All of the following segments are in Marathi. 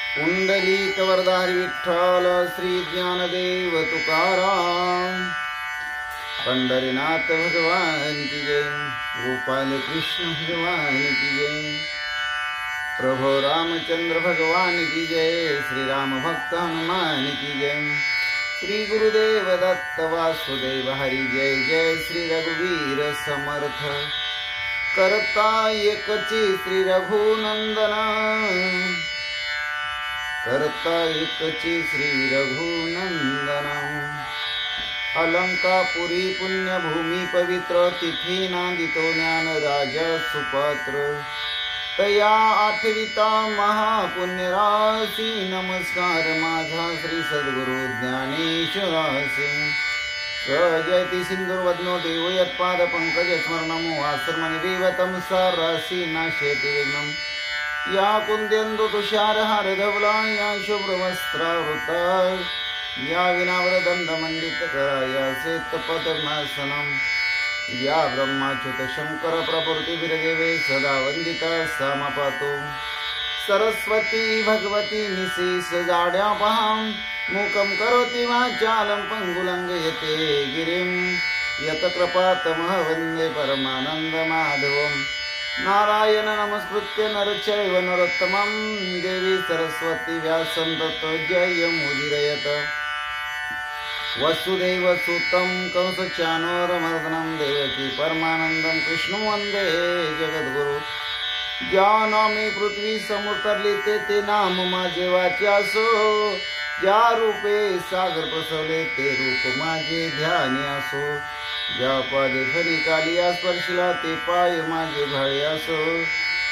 पुंडलिक वरदारी विठ्ठल श्री ज्ञानदेव तुकाराम। पंढरीनाथ भगवान की जय। गोपाल कृष्ण भगवान की जय। प्रभु रामचंद्र भगवान की जय। श्री राम भक्त हनुमान की जय। श्री गुरुदेव दत्त वासुदेव हरि जय जय। श्री रघुवीर समर्थ करता एकची श्री रघुनंदना। करता एकची श्री रघुनंदना। अलंकापुरी पुण्यभूमी पवित्र तिथी नांदितो ज्ञान राजा सुपात्र। तया आठविता महापुण्य राशी। नमस्कार माझा श्री सद्गुरु ज्ञानेश्वरासी। स्वजयति सिंधुर्वदनो देवो यत्पाद पंकज स्मरणमो आश्रमनि देवतम सारासी नाशेति विघ्नम्। या कुंदेन्दु तुषारहार धवला। या शुभ्रवस्त्रावृता। या विनावरदण्डमण्डितकरा। या श्वेतपद्मासनम्। या ब्रह्माच्युत शंकर प्रभृतिभिर्देवे सदा वंदिता सामपातो। सरस्वती भगवती निशेष जाड्यापहां। मूकं करोति वाचालं पङ्गुलङ्घयते गिरिं। यत्कृपातमः वन्दे परमानन्दमाधवम्। नारायण नमस्कृत्य नरचैव नरोत्तमं। देवी सरस्वती व्यासं ततो जयमुदीरयत। वसुदेव सुतं कंसचाणूरमर्दनं देवकी परमानन्दं कृष्णं वन्दे जगद्गुरु। ज्या नामे पृथ्वी समुतरली ते नाम माझे वाच्यासो। ज्या रूपे सागर पसरले ते रूप माझे ध्यानी असो। ज्या पादे खनिकाली स्पर्शिला ते पाय माझे भाळे असो।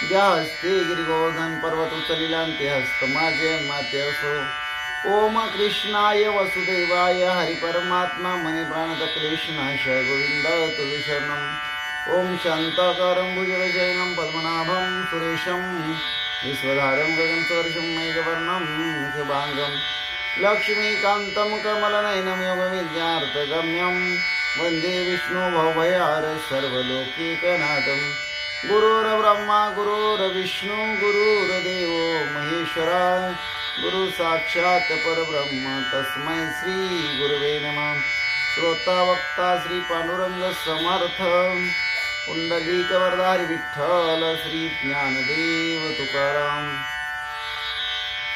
ज्या हस्ते गिरिगोवर्धन पर्वत उचलिला ते हस्त माझे माते असो। ओम कृष्णाय वसुदेवाय हरि परमात्मा मनी प्राणत क्लेशनाशाय गोविंद तुझे शरणम। ओम शांताकारं भुजगशयनं पद्मनाभं सुरेशं। विश्वधारं गगनसदृशं मेघवर्णं शुभांगं। लक्ष्मीकान्तं कमलनयनं योगविद्यार्थगम्यं। वन्दे विष्णु भवभयार सर्वलोकैकनाथं। गुरुर्ब्रह्मा गुरुर्विष्णु गुरुर्देवो महेश्वरा। गुरु साक्षात परब्रह्म तस्मै श्री गुरुवे नमः। श्रोता वक्ता श्री पांडुरंग समर्थ। पुंडलिक वरदारी विठ्ठल श्री ज्ञानदेव तुकाराम।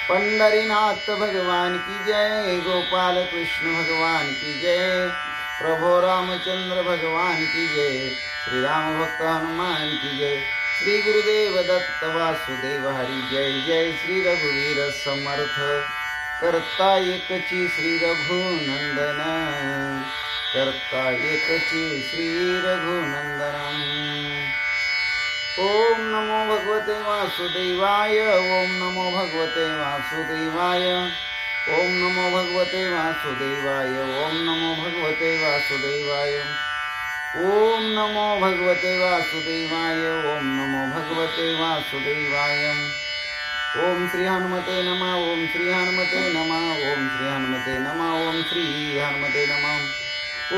पंढरीनाथ भगवान की जय। गोपाल कृष्ण भगवान की जय। प्रभु रामचंद्र भगवान की जय। श्री राम भक्त हनुमान की जय। श्री गुरुदेव दत्त वासुदेव हरि जय जय। श्री रघुवीर समर्थ करता एकची श्री रघुनंदन। करता एकची श्री रघुनंदन। ओम नमो भगवते वासुदेवाय। ओम नमो भगवते वासुदेवाय। ओम नमो भगवते वासुदेवाय। ओम नमो भगवते वासुदेवाय। ओम नमो भगवते वासुदेवाय। ओम नमो भगवते वासुदेवाय। ओम श्री हनुमते नमः। ओम श्री हनुमते नमः। ओम श्री हनुमते नमः। ओम श्री हनुमते नमः।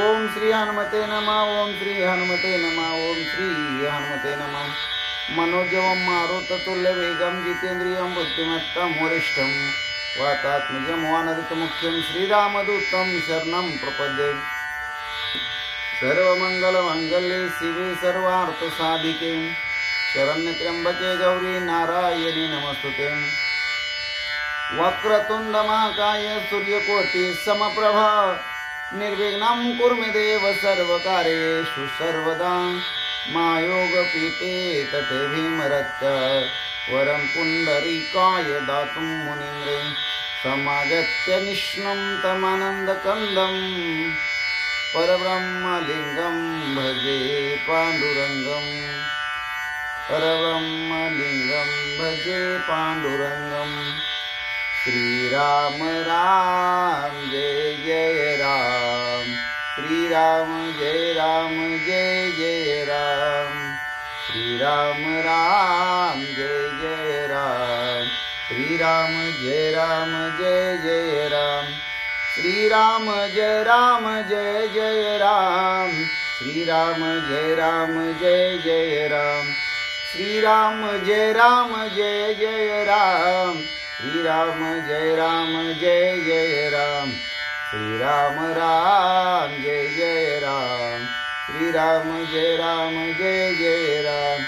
ओम श्री हनुमते नमः। ओम श्री हनुमते नमः। ओम श्री हनुमते नमः। मनोजवं मारुततुल्यवेगं जितेन्द्रियं बुद्धिमत्तं वरिष्ठं। वातात्मजं वानरतमुख्यं श्रीरामदूतं शरणं प्रपद्ये। सर्वमंगलमंगल्ये शिवे सर्वार्थसाधिके। शरण्यत्र्यंबके गौरी नारायणी नमस्तुते। वक्रतुंड महाकाय सूर्यकोटि समप्रभा। निर्विघ्नं कुरु मे देव सर्वकार्येषु सर्वदा। मायोगपीठे तटे भीमरत्य। वरं पुंडरीकाय दातुं मुनीन्द्रे। समागत्य निष्णुं तमानन्दकन्दं। परब्रह्मलिंगं भजे पांडुरंगं। परब्रह्मलिंगं भजे पांडुरंगं। श्रीराम राम जय जय राम। श्रीराम जय राम जय जय राम। श्रीराम राम जय जय राम। श्रीराम जय राम जय जय राम। श्रीराम जय राम जय जय राम। श्रीराम जय राम जय जय राम। श्रीराम जय राम जय जय राम। श्रीराम जय राम जय जय राम श्रीराम राम जय जय राम श्रीराम जय राम जय जय राम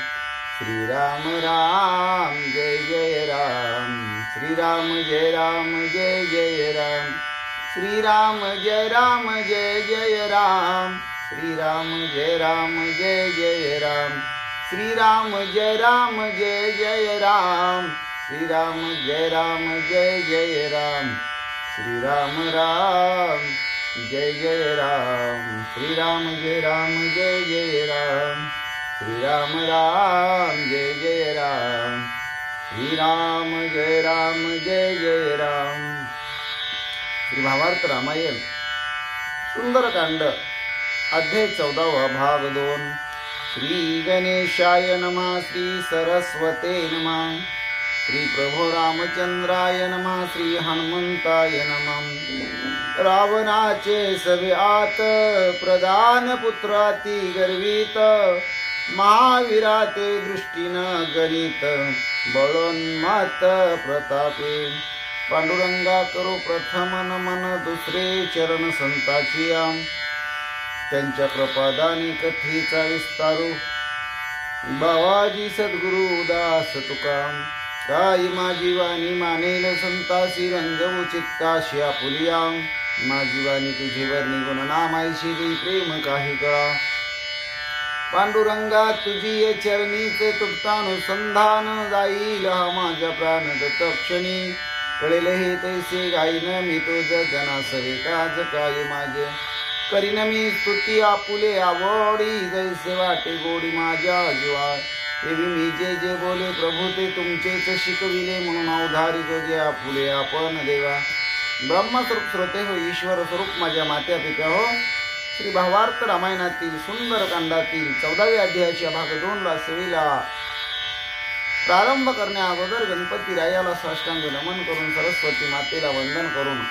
श्रीराम राम जय जय राम श्रीराम जय राम जय जय राम श्रीराम जय राम जय जय राम श्रीराम जय राम जय जय राम श्रीराम जय राम जय जय राम श्रीराम जय राम जय जय राम श्रीराम राम जय जय राम श्रीराम जय राम जय जय राम श्रीराम राम जय जय राम श्रीराम जय राम जय जय राम। श्री भावार्थ रामायण सुंदरकांड अध्याय 14 भाग 2। श्री गणेशाय नमः श्री सरस्वते नमः श्री प्रभो रामचंद्राय नमः श्री हनुमंताय नमः। रावणाचे सवे आत प्रधान पुत्राती गर्वित महावीराते दृष्टीनं गणित बळोन्मात प्रतापे। पांडुरंगा करो प्रथम नमन दुसरे चरण संताची आम त्यांच्या कृपादानी कथेचा विस्तारू बावाजी सद्गुरु उदास तुकाम काय माझी वाणी मानेल संतासी रंजवू चित्ताशी आपुलिया माझी वाणी तुझे वर्णी गुणनामायशी देई प्रेम काही कळा पांडुरंगा तुझी चरणीचे तुप्तानुसंधान जाईल हा माझ्या प्राण दत्तक्षणी कळेल हे तैसे गाईन मी तुझ जनासवे काज काय माझे करीन मी स्तुती आपुले आवडी जैसे वाटे गोडी माझ्या जीवा एवी मी जे जे बोले प्रभू ते तुमचेच शिकविले म्हणून अवधारी जो जे आपुले आपण देवा ब्रह्मस्वरूप श्रोते हो ईश्वर स्वरूप माझ्या मात्या पित्या हो। श्री भावार्थ रामायणातील सुंदरकांडातील 14व्या अध्यायाच्या भाग 2 ला सेवेला प्रारंभ करण्या अगोदर गणपती रायाला साष्टांग नमन करून सरस्वती मातेला वंदन करून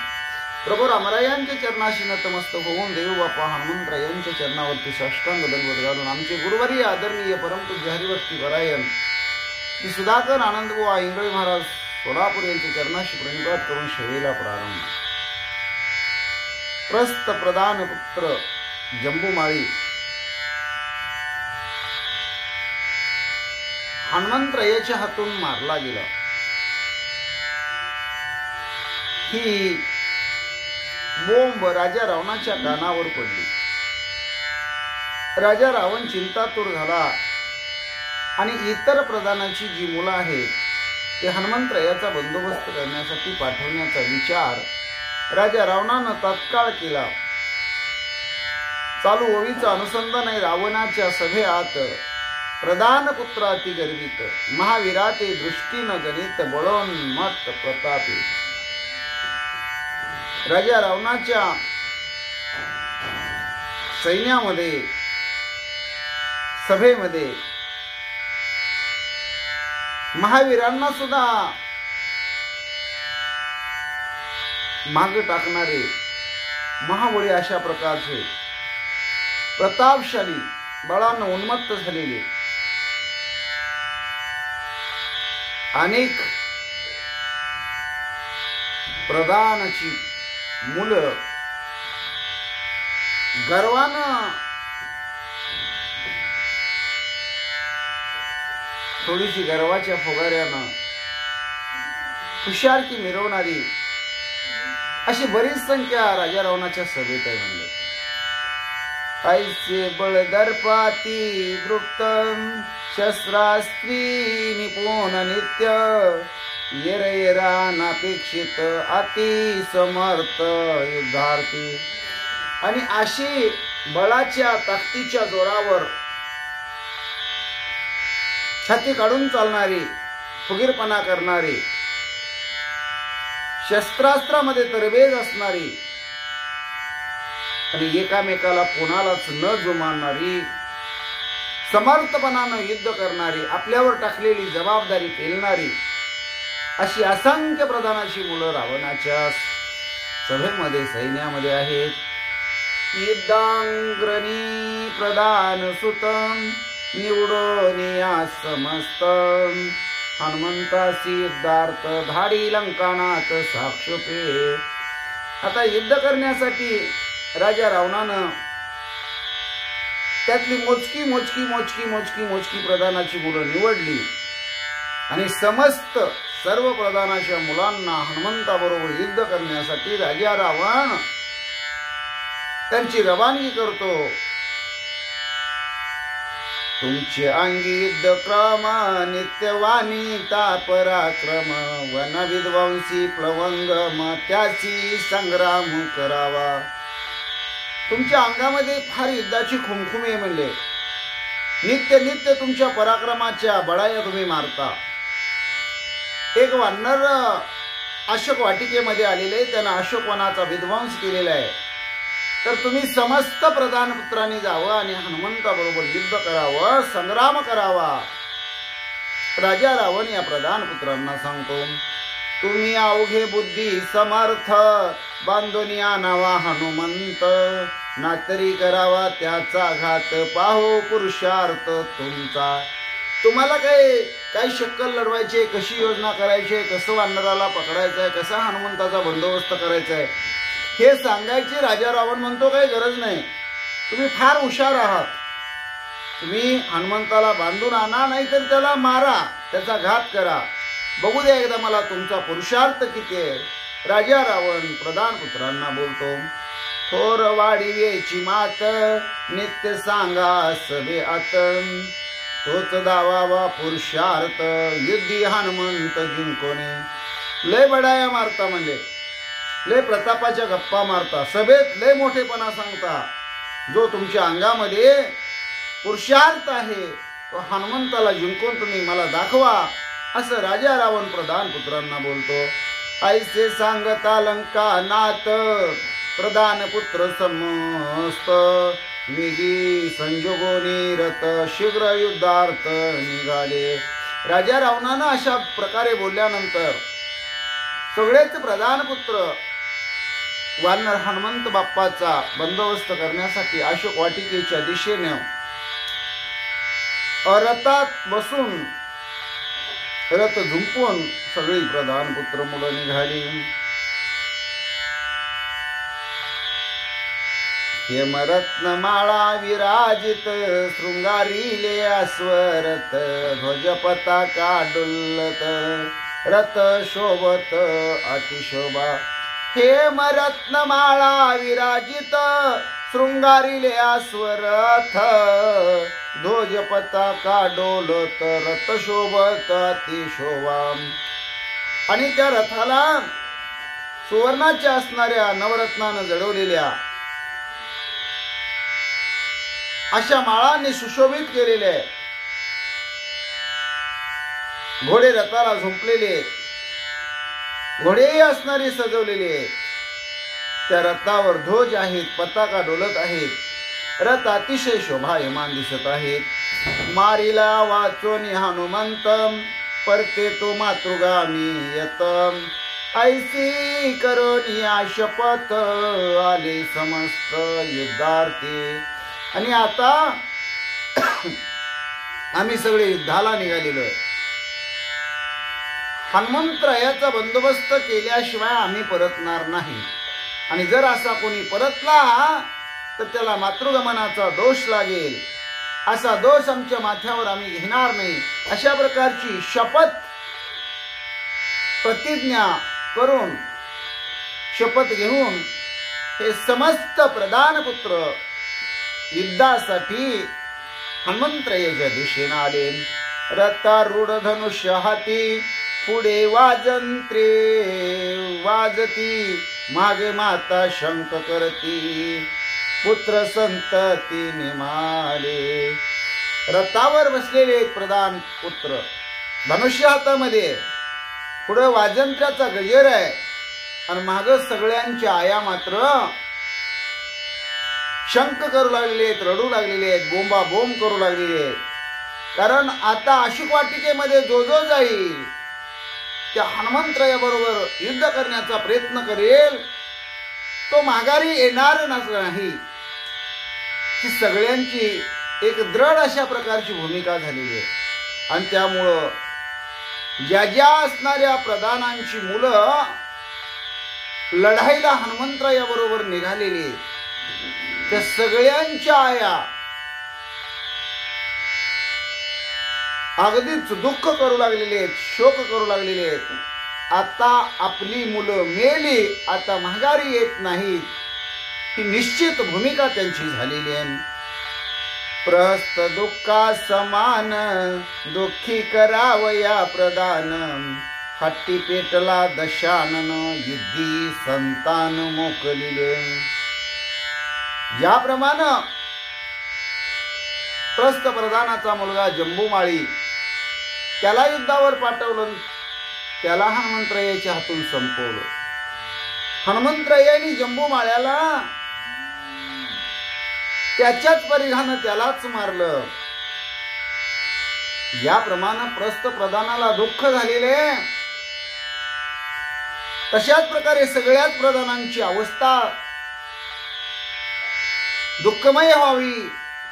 प्रभू रामरायांच्या चरणाशी नतमस्तक होऊन देवबापा हनुमंतरायांच्या चरणावरती साष्टांग दंडवत घालून आमचे गुरुवारी आदरणीय परमपूज्य हरिभक्ती परायण श्री सुधाकर आनंदबुवा इंगळे महाराज सोलापूर यांच्या चरणाशी प्रणिपात करून सेवेला प्रारंभ। प्रस्थ प्रधान पुत्र जंबूमाळी हनुमंतरायाच्या हातून मारला गेला। ही बोंब राजा रावणाच्या कानावर पडली। राजा रावण चिंतातूर झाला आणि इतर प्रधानाची जी मुलं आहेत ते हनुमंतरायाचा बंदोबस्त करण्यासाठी पाठवण्याचा विचार राजा रावणानं तत्काळ केला। चालू ओवीचं अनुसंधान आहे। रावणाच्या सभेत प्रधान पुत्र अति गर्वित महावीराते दृष्टीनं गणित बळोन्मत्त प्रतापे। राजा रावणाच्या सैन्यामध्ये सभेमध्ये महावीरांना सुद्धा माग टाकणारे महाबळी अशा प्रकारचे प्रतापशाली बळानं उन्मत्त झालेले अनेक प्रधानाची मुलं गर्वानं थोडीशी गर्वाच्या फुगाऱ्यानं हुशारकी मिरवणारी अशी बरीच संख्या राजा रावणाच्या सभेत आहे। म्हणले ऐसे बळ दर्पाती दृप्त शस्त्रास्त्री निपुण नित्य येरानापेक्षित अति समर्थ युद्धार्थी। आणि अशी बळाच्या ताकदीच्या जोरावर छाती काढून चालणारी फुगीरपणा करणारी शस्त्रास्त्रामध्ये तरबेज असणारी आणि एकामेकाला कोणालाच न जुमानणारी समर्थपणानं युद्ध करणारी आपल्यावर टाकलेली जबाबदारी पेलणारी अशी असंख्य प्रधानाची मुलं रावणाच्या सभेमध्ये सैन्यामध्ये आहेत। युद्धांग्रणी प्रधान सुतम निवडोनिया समस्त हनुमंतासी युद्धार्थ धाडी लंकानाथ साक्षपे. आता युद्ध करण्यासाठी राजा रावणानं त्यातली मोजकी मोजकी मोजकी मोजकी मोजकी प्रधानाची मुलं निवडली आणि समस्त सर्व प्रधानाच्या मुलांना हनुमंताबरोबर युद्ध करण्यासाठी राजा रावण त्यांची रवानगी करतो. तुमचे अंगी युद्ध क्रम नित्यवानिता पराक्रम वन विध्वंसी प्लवंगम त्याची संग्राम करावा. तुमच्या अंगामध्ये फार युद्धाची खुमखुम आहे म्हणले. नित्य नित्य तुमच्या पराक्रमाच्या बळाया तुम्ही मारता. एक वानर अशोक वाटिकेमध्ये आलेले, त्यानं अशोक वनाचा विध्वंस केलेला आहे. तर तुम्ही समस्त प्रधान पुत्रांनी जावं आणि हनुमंताबरोबर युद्ध करावं, संग्राम करावा. राजा रावण या प्रधान पुत्रांना सांगतो, तुम्ही अवघे बुद्धी समर्थ बांधून आणावा हनुमंत, नातरी करावा त्याचा घात पाहो पुरुषार्थ तुमचा. तुम्हाला काय शक्कल लढवायचे, कशी योजना करायची, कसं वानराला पकडायचं आहे, कसा हनुमंताचा बंदोबस्त करायचा आहे हे सांगायचे राजा रावण म्हणतो काही गरज नाही. तुम्ही फार हुशार आहात. तुम्ही हनुमंताला बांधून आणा, नाहीतर त्याला मारा, त्याचा घात करा. बघू द्या एकदा मला तुमचा पुरुषार्थ किती आहे. राजा रावण प्रधान पुत्रांना बोलतो, थोर वाढीवेची मात नित्य सांगा सभे आत, तोच दावावा पुरुषार्थ युद्धी हनुमंत जिंकोने. लय बडाया मारता म्हणले, लय प्रतापाच्या गप्पा मारता, सभेत लय मोठेपणा सांगता. जो तुमच्या अंगामध्ये पुरुषार्थ आहे तो हनुमंताला जिंकून तुम्ही मला दाखवा, असं राजा रावण प्रधान पुत्रांना बोलतो. ऐसे सांगता लंका नाथ प्रधान पुत्र समस्त, वेगी संजोगोनी रथ शीघ्र युद्धार्थ निघाले. राजा रावणानं अशा प्रकारे बोलल्यानंतर सगळेच प्रधान पुत्र वानर हनुमंत बाप्पाचा बंदोबस्त करण्यासाठी अशोक वाटिकेच्या दिशेने रथात बसून रथ झुंपून सगळी प्रधान पुत्र मुलं निघाली. हेमरत्नमाळा विराजित शृंगारीले अस्वरथ, ध्वज पताका डुल्लत रथ शोभत अतिशोभा. हेमरत्नमाळा विराजित शृंगारीले अस्वरथ, ध्वज पताका डोलत रथ शोभत अतिशोभा. आणि त्या रथाला सुवर्णाच्या असणाऱ्या नवरत्नानं जडवलेल्या अशा माळांनी सुशोभित केलेले आहे. घोडे रथाला झुंपलेले, घोडेही असणारे सजवलेले आहेत. त्या रथावर ध्वज आहेत, पताका डोलत आहेत. रथ अतिशय शोभायमान दिसत आहेत. मारिला वाचोनी हनुमंत परते तो मातृगामी यत, ऐसी करोनिया शपथ आले समस्त युद्धार्थी. आणि आता आम्ही सगळे युद्धाला निघालेलो आहे. हनुमंतरायाचा बंदोबस्त केल्याशिवाय आम्ही परतणार नाही. आणि जर असा कोणी परतला तर त्याला मातृगमनाचा दोष लागेल. असा दोष आमच्या माथ्यावर आम्ही घेणार नाही. अशा प्रकारची शपथ प्रतिज्ञा करून शपथ घेऊन हे समस्त प्रधान पुत्र युद्धासाठी हनुमंतरायाच्या दिशेने आले. रथारूढ धनुष्य हाती पुढे वाजंत्रे वाजती, मागे माता शंख करती पुत्र संतती निमाले. रथावर बसलेले प्रधान पुत्र धनुष्य हातामध्ये, पुढे वाजंत्र्याचा गजर आहे आणि माग सगळ्यांच्या आया मात्र शंख करू लागलेले आहेत, रडू लागलेले आहेत, बोंबा बोंब करू लागलेले आहेत. कारण आता अशोक वाटिकेमध्ये जो जो जाईल त्या हनुमंतरायाबरोबर युद्ध करण्याचा प्रयत्न करेल तो माघारी येणार नाही. ही सगळ्यांची एक दृढ अशा प्रकारची भूमिका झालेली आहे. आणि त्यामुळं ज्या ज्या असणाऱ्या प्रधानांची मुलं लढाईला हनुमंतरायाबरोबर निघालेली त्या सगळ्यांच्या आया अगदीच दुःख करू लागलेले आहेत, शोक करू लागलेले आहेत. आता आपली मुलं मेली, आता माघारी येत नाहीत, ही निश्चित भूमिका त्यांची झालेली आहे. प्रस्त दुःखा समान दुःखी करावया प्रदान, हट्टी पेटला दशानन युद्धी संतान मोकलिले. ज्याप्रमाणे प्रस्थ प्रधानाचा मुलगा जंबूमाळी त्याला युद्धावर पाठवलं, त्याला हनुमंतरायाच्या हातून संपवलं. हनुमंतरायांनी जंबूमाळ्याला त्याच्याच परिघानं त्यालाच मारलं. ज्याप्रमाणे प्रस्थ प्रधानाला दुःख झालेले, तशाच प्रकारे सगळ्याच प्रधानांची अवस्था दुःखमय व्हावी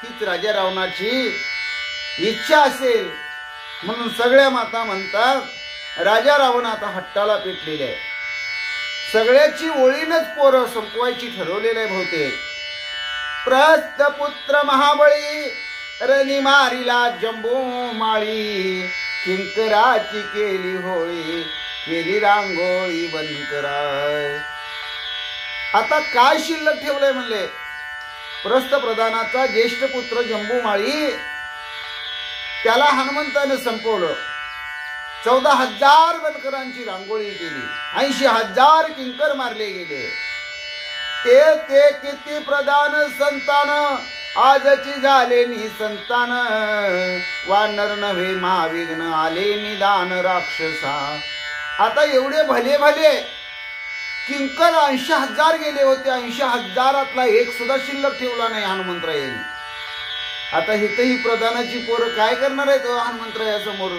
हीच राजा रावणाची इच्छा असेल. म्हणून सगळ्या माता म्हणतात राजा रावण आता हट्टाला पेटलेले आहे. सगळ्याची ओळीनच पोरं संपवायची ठरवलेलं आहे बहुतेक. प्रस्थ पुत्र महाबळी रणी मारिला जंबूमाळी, किंकराची केली होळी केली रांगोळी बनकराय. आता काय शिल्लक ठेवलंय म्हणले. प्रस्थ प्रधानाचा ज्येष्ठ पुत्र जंबूमाळी त्याला हनुमंताने संपवलं. 14,000 बनकरांची रांगोळी केली, 80,000 किंकर मारले गेले. ते किती प्रधान संतान आजची झाले निसंतान, वानर नव्हे महाविघ्न आले निदान राक्षसा. आता एवढे भले भले किंकर 80,000 गेले होते, 80,000 एक सुद्धा शिल्लक ठेवला नाही हनुमंतरायांनी. आता इथंही प्रधानाची पोरं काय करणार आहेत हनुमंतराया समोर.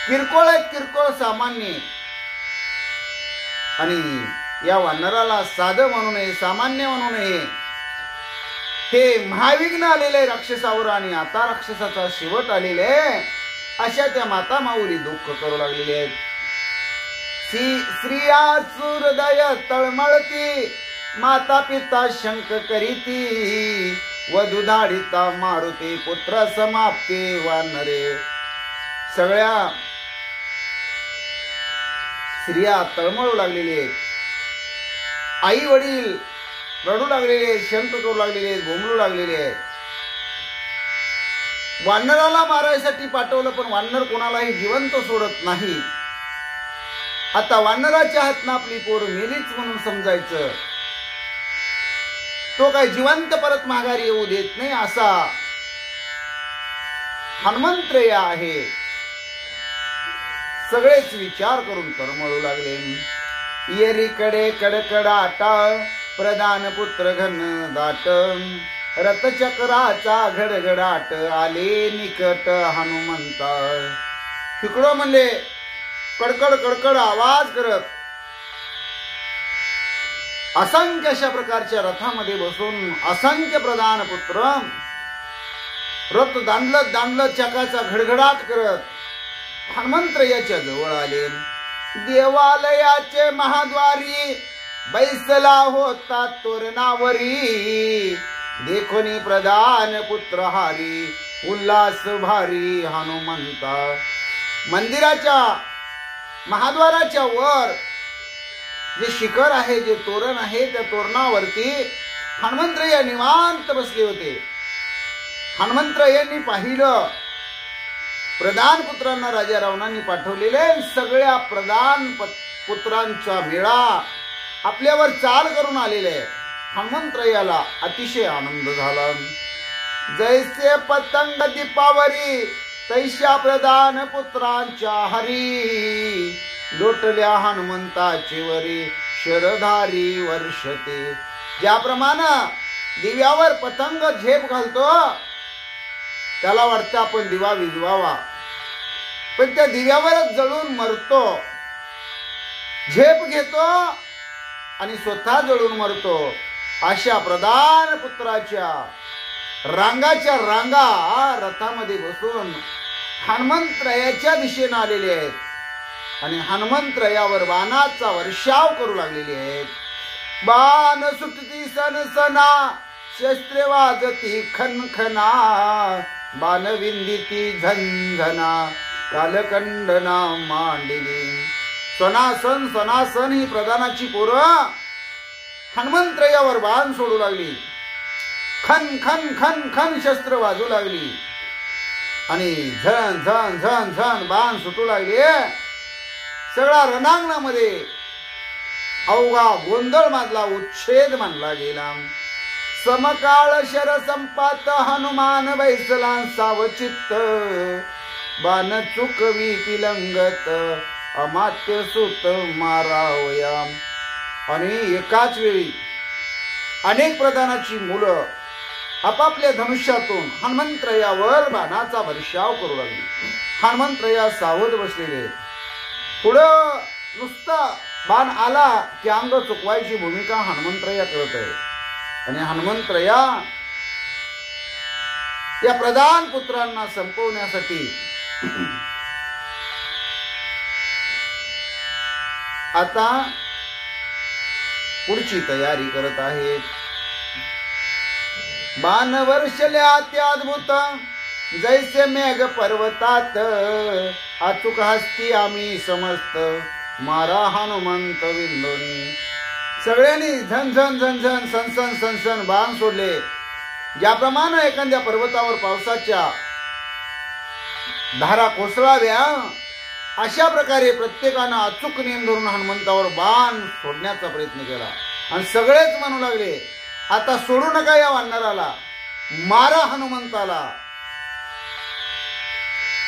किरकोळ आहेत, किरकोळ सामान्य. आणि या वानराला साधं म्हणू नये, सामान्य म्हणू नये. हे महाविघ्न आलेले राक्षसावर आणि आता राक्षसाचा शेवट आलेले आहे, अशा त्या माता माऊली दुःख करू लागलेले आहेत. स्त्रिया हृदय तळमळती, माता पिता शंक करीती, वधू धाडिता मारुती पुत्र समाप्ती वानरे. सगळ्या स्त्रिया तळमळू लागलेली आहेत, आई वडील रडू लागलेले आहेत, शंक करू लागलेले आहेत, बोंबलू लागलेले आहेत. वानराला मारायसाठी पाठवलं, पण वानर कोणालाही जिवंत सोडत नाही. आता वानराच्या हातनं आपली पोर मेलीच म्हणून समजायचं, तो काय जिवंत परत माघारी येऊ देत नाही असा हनुमंतराय आहे. सगळेच विचार करून तरमळू लागले. येरीकडे कडकडाट प्रधान पुत्र घन दाट, रथचक्राचा घडघडाट आले निकट हनुमंता. तिकडं म्हणले कडकड कडकड आवाज करत असंख्य अशा प्रकारच्या रथामध्ये बसून असंख्य प्रधान पुत्र रथ दांडलत दांडलत चकाचा घडघडाट करत हनुमंतरायाच्या जवळ आले. देवालयाचे महाद्वारी बैसला होता तोरणावरी, देखोनी प्रधान पुत्र हारी उल्हास भारी हनुमंता. मंदिराच्या महाद्वाराच्या वर जे शिखर आहे, जे तोरण आहे, त्या तोरणावरती हनुमंतराय निवांत बसले होते. हनुमंतरायांनी पाहिलं प्रधान पुत्रांना राजा रावणांनी पाठवलेले सगळ्या प्रधान पुत्रांचा मेळा आपल्यावर चाल करून आलेले. हनुमंतरायाला अतिशय आनंद झाला. जैसे पतंग दीपावरी तैशा प्रधान पुत्रांच्या हरी, लोटल्या हनुमंताची वरी शरधारी वर्षते. ज्याप्रमाणे दिव्यावर पतंग झेप घालतो, त्याला वाटतं आपण दिवा विझवावा, पण त्या दिव्यावरच जळून मरतो. झेप घेतो आणि स्वतः जळून मरतो. अशा प्रधान पुत्राच्या रांगाच्या रांगा रथामध्ये बसून हनुमंतरायाच्या दिशेने आलेले आहेत आणि हनुमंतरायावर बाणाचा वर्षाव करू लागलेले आहेत. बाण सुटती सनसना, शस्त्रे वाजती खनखना, बाण विंदिती झंझना, कालखंडना मांडली. सनासन सनासन ही प्रधानाची पोरं हनुमंतरायावर बाण सोडू लागली. खन खन खन खन शस्त्र वाजू लागली आणि झन झन झन झन बाण सुटू लागले. सगळा रणांगणामध्ये अवघा गोंधळ माजला, उच्छेद मानला गेला. समकाळ शर संपात हनुमान बैसला सावचित्त, बाण चुकवी पिलंगत अमात्य सुत मारावया. आणि एकाच वेळी अनेक प्रधानाची मुलं आपापल्या धनुष्यातून हनुमंतरायावर बाणाचा वर्षाव करू लागली. हनुमंतराया सावध बसलेले. पुढं नुसता बाण आला की अंग चुकवायची भूमिका हनुमंतराया करत आहे. आणि हनुमंतराया या प्रधान पुत्रांना संपवण्यासाठी आता पुढची तयारी करत आहेत. बाण वर्षल्या अत्याद्भुत, जैसे मेघ पर्वतात, अचूक हस्ती आम्ही समस्त, मारा हनुमंत विंदोनी. सगळ्यांनी झन झन झन झन सनसन सनसन बाण सोडले. ज्याप्रमाणे एखाद्या पर्वतावर पावसाच्या धारा कोसळाव्या अशा प्रकारे प्रत्येकानं अचूक नेम धरून हनुमंतावर बाण सोडण्याचा प्रयत्न केला. आणि सगळेच म्हणू लागले, आता सोडू नका या वानराला, मारा हनुमंताला.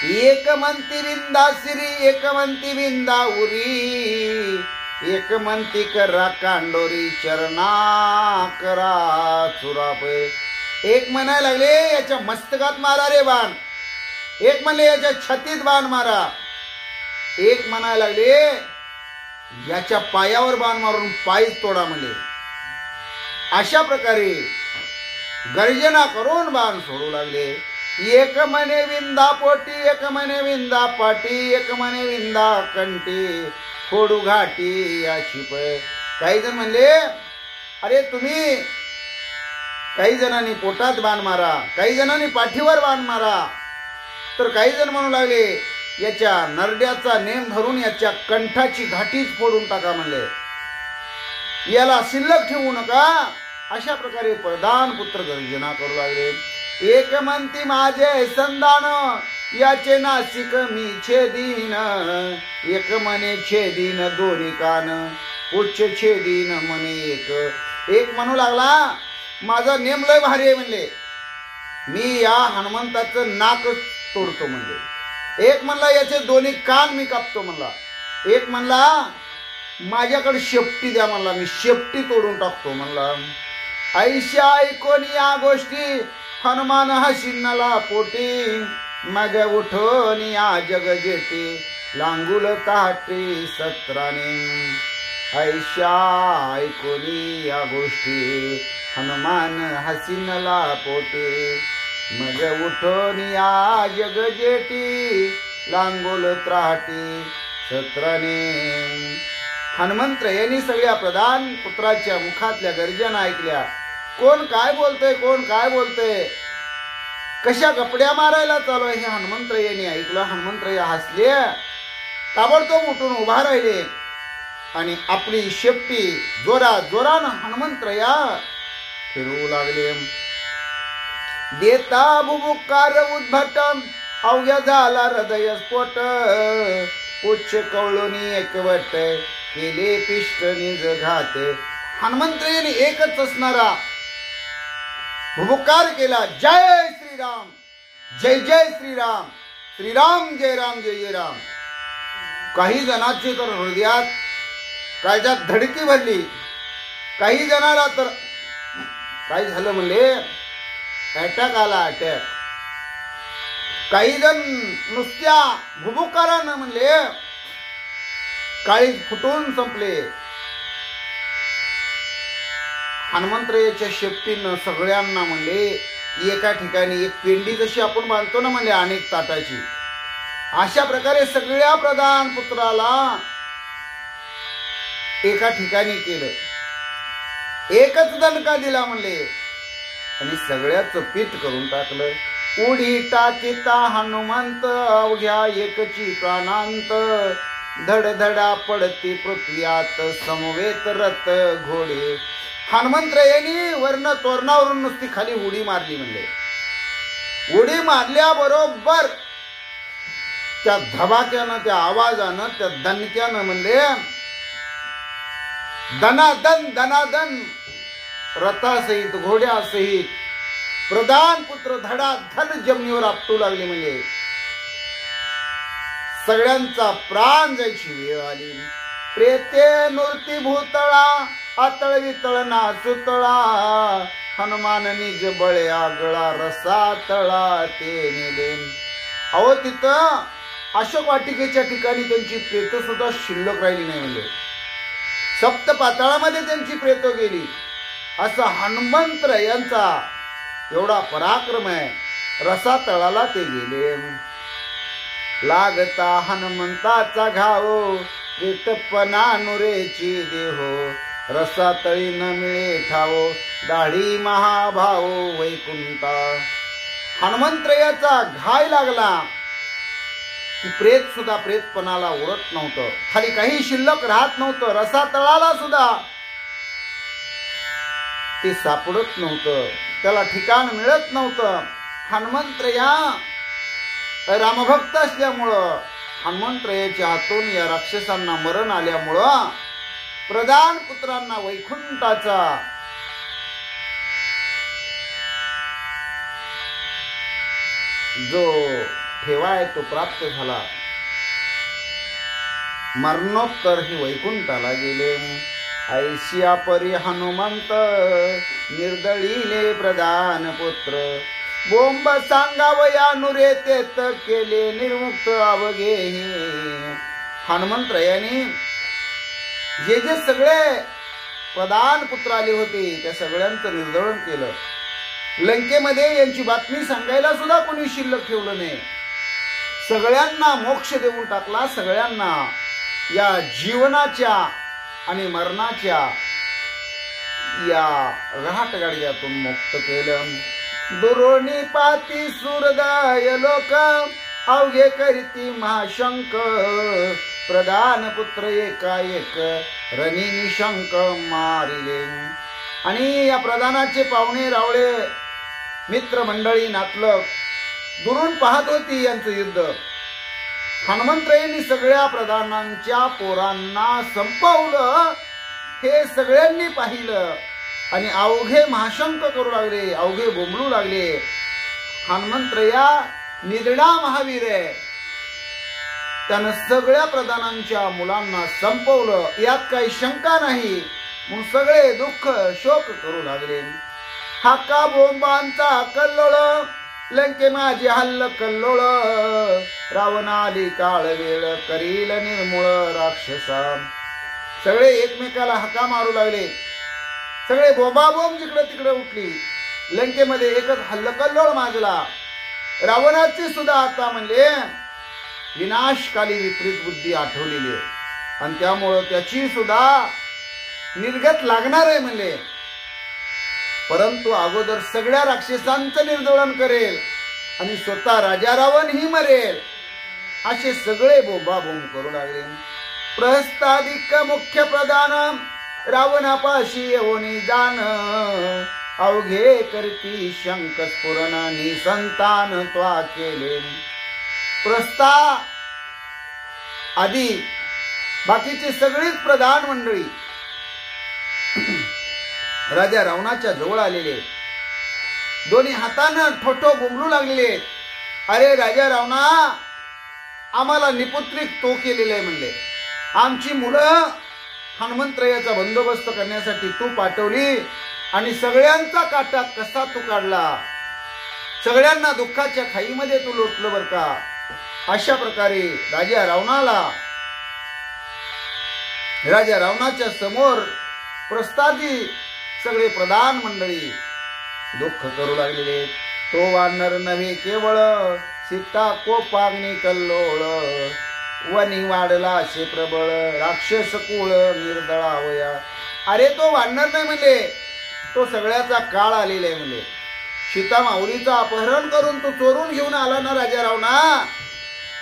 एक म्हणती विंदासिरी, एक म्हणती विंदा उरी, एक म्हणती करा कांडोरी, चरणा करा चुरापे. एक म्हणायला लागले याच्या मस्तकात मारा रे बाण, एक म्हणले याच्या छातीत बाण मारा, एक म्हणायला लागले याच्या पायावर बाण मारून पायच तोडा म्हणले. अशा प्रकारे गर्जना करून बाण सोडू लागले. एक म्हणे विंदा पोटी, एक म्हणे विंदा पाटी, एक म्हणे विंदा कंठी, फोडू घाटी याची पै. काही जण म्हणले अरे तुम्ही, काही जणांनी पोटात बाण मारा, काही जणांनी पाठीवर बाण मारा, तर काही जण म्हणू लागले याच्या नरड्याचा नेम धरून याच्या कंठाची घाटीच फोडून टाका म्हणले, याला शिल्लक ठेवू नका. अशा प्रकारे प्रधान पुत्र गर्जना करू लागले. एक म्हणती माझे संधान, याचे नासिक मी छेदीन, एक म्हणे छेदीन दोन्ही कान, उच्च छेदीन म्हणे एक. एक म्हणू लागला माझा नेम लय भारी आहे म्हणले, मी या हनुमंताचं नाक तोडतो म्हणले. एक म्हणला याचे दोन्ही कान मी कापतो म्हणला. एक म्हणला माझ्याकडे शेपटी द्या म्हणला, मी शेपटी तोडून टाकतो म्हणला. ऐशा ऐकून या गोष्टी हनुमान हसिन्नला पोटी, मग उठून या जगजेटी, लांगुल ताटी सत्राने. ऐशा ऐकून या गोष्टी हनुमान हसिन्नला पोटी, मग उठून या जगजेटी, लांगुल त्राटी सत्राने. हनुमंतरायांनी सगळ्या प्रधान पुत्राच्या मुखातल्या गर्जना ऐकल्या. कोण काय बोलतय, कोण काय बोलतय, कशा गपड्या मारायला चालू आहे हे हनुमंतरायांनी ऐकलं. हनुमंतराय हसले, ताबडतोब उठून उभा राहिले आणि आपली शेपटी जोरानं हनुमंतराया फिरवू लागले. देता बुबुकार उद्भटम, अवघ्या झाला हृदय स्फोट, उच्च कवळोनी एकवट, केले पिष्ट निज घात. हनुमंतरायाने एकच असणारा भुबुकार केला, जय श्रीराम, जय जय श्रीराम, श्रीराम जय राम जय जय राम. काही जणांचे तर हृदयात काळजात धडकी भरली, काही जणाला तर काय झालं म्हणले अटॅक आला, अटॅक. काही जण नुसत्या भुबुकारानं म्हणले काळीज फुटून संपले. हनुमंतरायाच्या शेपटीनं सगळ्यांना म्हणले एका ठिकाणी एक पेंडी जशी आपण बांधतो ना म्हणले अनेक ताटाची, अशा प्रकारे सगळ्या प्रधान पुत्राला एका ठिकाणी केलं, एकच दणका दिला म्हणले आणि सगळ्याचं पीठ करून टाकलं. उडी टाकीता हनुमंत अवघ्या एकची प्राणांत, धडधडा पडती पृथ्व्यात समवेत रथ घोडे. हनुमंतरायांनी वर्ण तोरणावरून नुसती खाली उडी मारली म्हणले. उडी मारल्याबरोबर त्या धबाक्यानं, त्या आवाजानं, त्या दणक्यानं म्हणले दनादन दनादन रथासहित घोड्यासहित प्रधान पुत्र धडाधड जमिनीवर आपटू लागले. म्हणजे सगळ्यांचा प्राण जायची वेळ आली. प्रेते नूर्ती भूतळा आतळवी तळना सुतळा, हनुमान निज बळे आगळा रसा तळा ते नेले. अहो तिथं अशोक वाटिकेच्या ठिकाणी त्यांची प्रेत सुद्धा शिल्लक राहिली नाही. म्हणजे सप्त पाताळामध्ये त्यांची प्रेत गेली. असा हनुमंत यांचा एवढा पराक्रम आहे. रसा तळाला ते गेले. लागता हनुमंताचा घाव प्रेतपणा नुरेची देहो, रसा तळी न मिळे ठावो दाढी महाभाव वैकुंठा. हनुमंतरायाचा घाय लागला की प्रेत सुद्धा प्रेतपणाला उरत नव्हतं, खाली काही शिल्लक राहत नव्हतं. रसा तळाला सुद्धा ते सापडत नव्हतं, त्याला ठिकाण मिळत नव्हतं. हनुमंतराया रामभक्त असल्यामुळं, हनुमंतरायाच्या हातून या राक्षसांना मरण आल्यामुळं प्रधान पुत्रांना वैकुंठाचा जो ठेवा आहे तो प्राप्त झाला. मरणोत्तर ही वैकुंठाला गेले. ऐशिया परी हनुमंत निर्दळीले प्रधान पुत्र, बोंब सांगावया नुरे तेत केले निर्मुक्त अवघे. हनुमंतरायाने जे जे सगळे प्रधान पुत्र आले होते त्या सगळ्यांचं निर्दळन केलं. लंकेमध्ये यांची बातमी सांगायला सुद्धा कोणी शिल्लक ठेवलं नाही. सगळ्यांना मोक्ष देऊन टाकला. सगळ्यांना या जीवनाच्या आणि मरणाच्या या रहाटगाडग्यातून मुक्त केलं. दुरोणी पाती सुरदाय लोक अवघे करीती महाशंक, प्रधान पुत्र एकाएक रणी निशंक मारिले. आणि या प्रधानाचे पाहुणे रावळे मित्र मंडळी नातलग दुरून पाहत होती यांचं युद्ध. हनुमंतरायांनी सगळ्या प्रधानांच्या पोरांना संपवलं हे सगळ्यांनी पाहिलं आणि अवघे महाशंक करू लागले, अवघे बोंबलू लागले. हनुमंतराया निधडा महावीर आहे, त्यानं सगळ्या प्रधानांच्या मुलांना संपवलं, यात काही शंका नाही. मग सगळे दुःख शोक करू लागले. हाका बोंबांचा कल्लोळ लंके माझी हल्ल कल्लोळ, रावण आली काळ वेळ करील निर्मूळ राक्षसा. सगळे एकमेकाला हाका मारू लागले. सगळे बोंबाबोंब जिकडे तिकडे उठली. लंकेमध्ये एकच हल्लकल्लोळ माजला. रावणाची सुद्धा आता म्हणले विनाशकाली विपरीत बुद्धी आठवलेली आहे आणि त्यामुळं त्याची सुद्धा निर्गत लागणार आहे म्हणले. परंतु अगोदर सगळ्या राक्षसांचं निर्दोलन करेल आणि स्वतः राजा रावण ही मरेल असे सगळे बोंबाबोंब करू लागले. प्रहस्तादिक मुख्य प्रधान रावणापाशी येऊन जाण, अवघे करती शंक स्फुरण निसंतान त्वा केले. प्रस्ता आदी बाकीची सगळीच प्रधान मंडळी राजा रावणाच्या जवळ आलेले, दोन्ही हातानं ठोठो बोंबलू लागलेले. अरे राजा रावणा, आम्हाला निपुत्रिक तो केलेले आहे म्हणले. आमची मुलं हनुमंतरायाचा बंदोबस्त करण्यासाठी तू पाठवली आणि सगळ्यांचा काटा कसा तू काढला, सगळ्यांना दुःखाच्या खाईमध्ये तू लोटलं बर का. अशा प्रकारे राजा रावणाच्या समोर प्रस्तादी सगळे प्रधान मंडळी दुःख करू लागलेले. तो वानर नव्हे केवळ सीता कोपाग्नी कल्लोळ वनी वाढला शे प्रबळ राक्षस कुळ निर्दळावया. अरे तो वाढणार नाही म्हणले, तो सगळ्याचा काळ आलेला आहे म्हणले. सीता माऊलीचं अपहरण करून तो चोरून घेऊन आला ना राजा रावणा,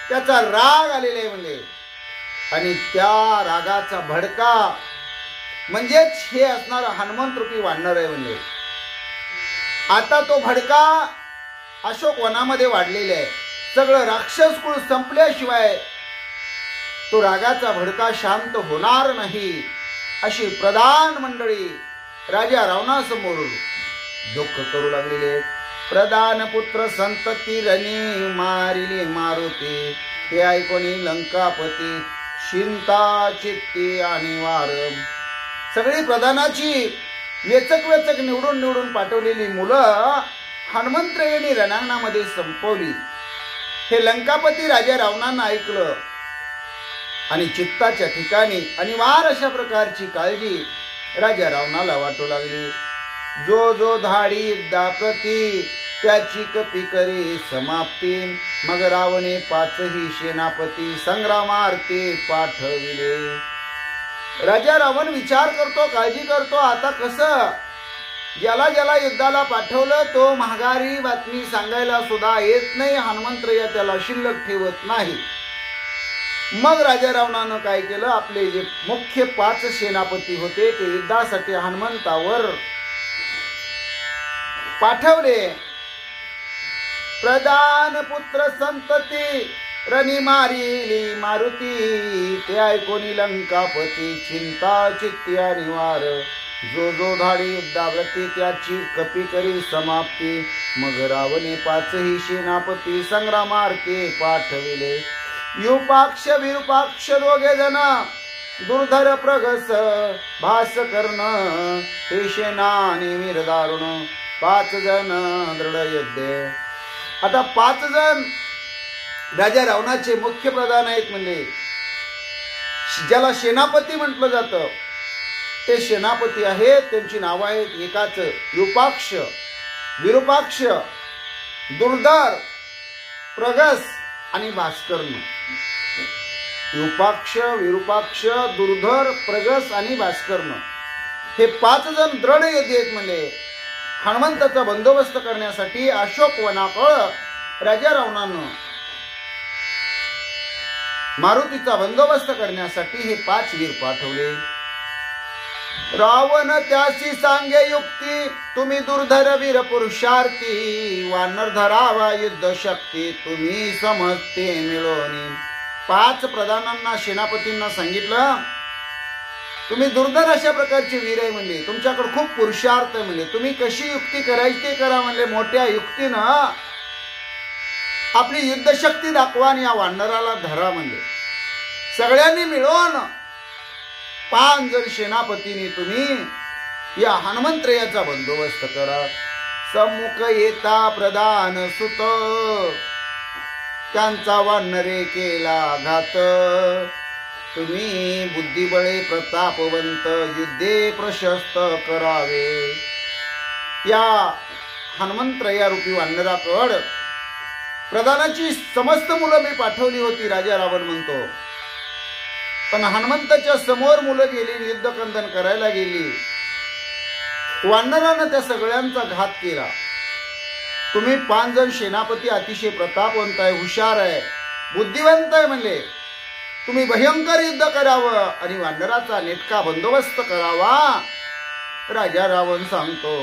त्याचा राग आलेला आहे म्हणले. आणि त्या रागाचा भडका म्हणजेच हे असणार हनुमंत रूपी वाढणार आहे म्हणले. आता तो भडका अशोक वनामध्ये वाढलेला आहे. सगळं राक्षस कुळ संपल्याशिवाय तो रागाचा भडका शांत होणार नाही, अशी प्रधान मंडळी राजा रावणासमोर दुःख करू लागलेले. प्रधान पुत्र संतती रणी मारिली मारुती, हे ऐकून लंकापती चिंता चित्ती आणि वार. सगळी प्रधानाची वेचक वेचक निवडून पाठवलेली मुलं हनुमंतरायांनी रणांगणामध्ये संपवली. हे लंकापती राजा रावणानं ऐकलं आणि चित्ताच्या ठिकाणी अनिवार अशा प्रकारची काळजी राजा रावणाला वाटू लागली. जो जो धाडी दाप्रती त्याची कपी करी समाप्ती, मग रावणे पाचही सेनापती संग्रामार्थे पाठविले. राजा रावण विचार करतो, काळजी करतो. आता कसं ज्याला ज्याला युद्धाला पाठवलं तो महागारी बातमी सांगायला सुद्धा येत नाही, हनुमंतराय त्याला शिल्लक ठेवत नाही. मग राजा रावणानं काय केलं, आपले जे मुख्य 5 सेनापती होते ते युद्धासाठी हनुमंतावर पाठवले. प्रधान पुत्र संतती रणी मारिली मारुती, ते ऐकून लंकापती चिंता चित्ती आणि वार. जो जो धाडी युद्धाव्रती त्याची कपी करी समाप्ती, मग रावणे 5ही सेनापती संग्रामार्थे पाठविले. युपाक्ष विरूपाक्ष दोघे जण दुर्धर प्रगस भास कर्ण, हे सेनानी वीर दारुण 5 जण दृढ योद्धे. आता 5 जण राजा रावणाचे मुख्य प्रधान आहेत म्हणजे ज्याला सेनापती म्हटलं जातं ते सेनापती आहेत. त्यांची नाव आहेत एकाच युपाक्ष विरूपाक्ष दुर्धर प्रगस आणि भास्कर्ण. युपाक्ष विरूपाक्ष दुर्धर प्रगस आणि भास्कर्ण हे 5 जण दृढ योद्धे आहेत. म्हणजे हनुमंताचा बंदोबस्त करण्यासाठी अशोक वनाकळ राजा रावणानं मारुतीचा बंदोबस्त करण्यासाठी हे 5 वीर पाठवले. रावण त्याशी सांगे युक्ती, तुम्ही दुर्धर वीर पुरुषार्थी, वानर धरावा युद्ध शक्ती, तुम्ही समजते मिळवणी. 5 प्रधानांना सेनापतींना सांगितलं, तुम्ही दुर्धर अशा प्रकारचे वीर आहे म्हणले, तुमच्याकडे खूप पुरुषार्थ आहे म्हणले, तुम्ही कशी युक्ती करायची ते करा म्हणले. मोठ्या युक्तीनं आपली युद्धशक्ती दाखवा आणि या वानराला धरा म्हणले. सगळ्यांनी मिळून 5 जण सेनापतींनी तुम्ही या हनुमंतरायाचा बंदोबस्त करा. सम्मुख येता प्रधान सुत, त्यांचा वानरे केला घात, तुम्ही बुद्धिबळे प्रतापवंत युद्धे प्रशस्त करावे. या हनुमंतराया रूपी वानराकड प्रधानाची समस्त मुलं मी पाठवली होती राजा रावण म्हणतो, पण हनुमंताच्या समोर मुलं गेली, युद्धकंदन करायला गेली. वानरानं त्या सगळ्यांचा घात केला. तुम्ही 5 जण सेनापती अतिशय प्रतापवंत आहे, हुशार आहे, बुद्धिवंत आहे म्हणले, तुम्ही भयंकर युद्ध करावं आणि वानराचा नेटका बंदोबस्त करावा. राजा रावण सांगतो,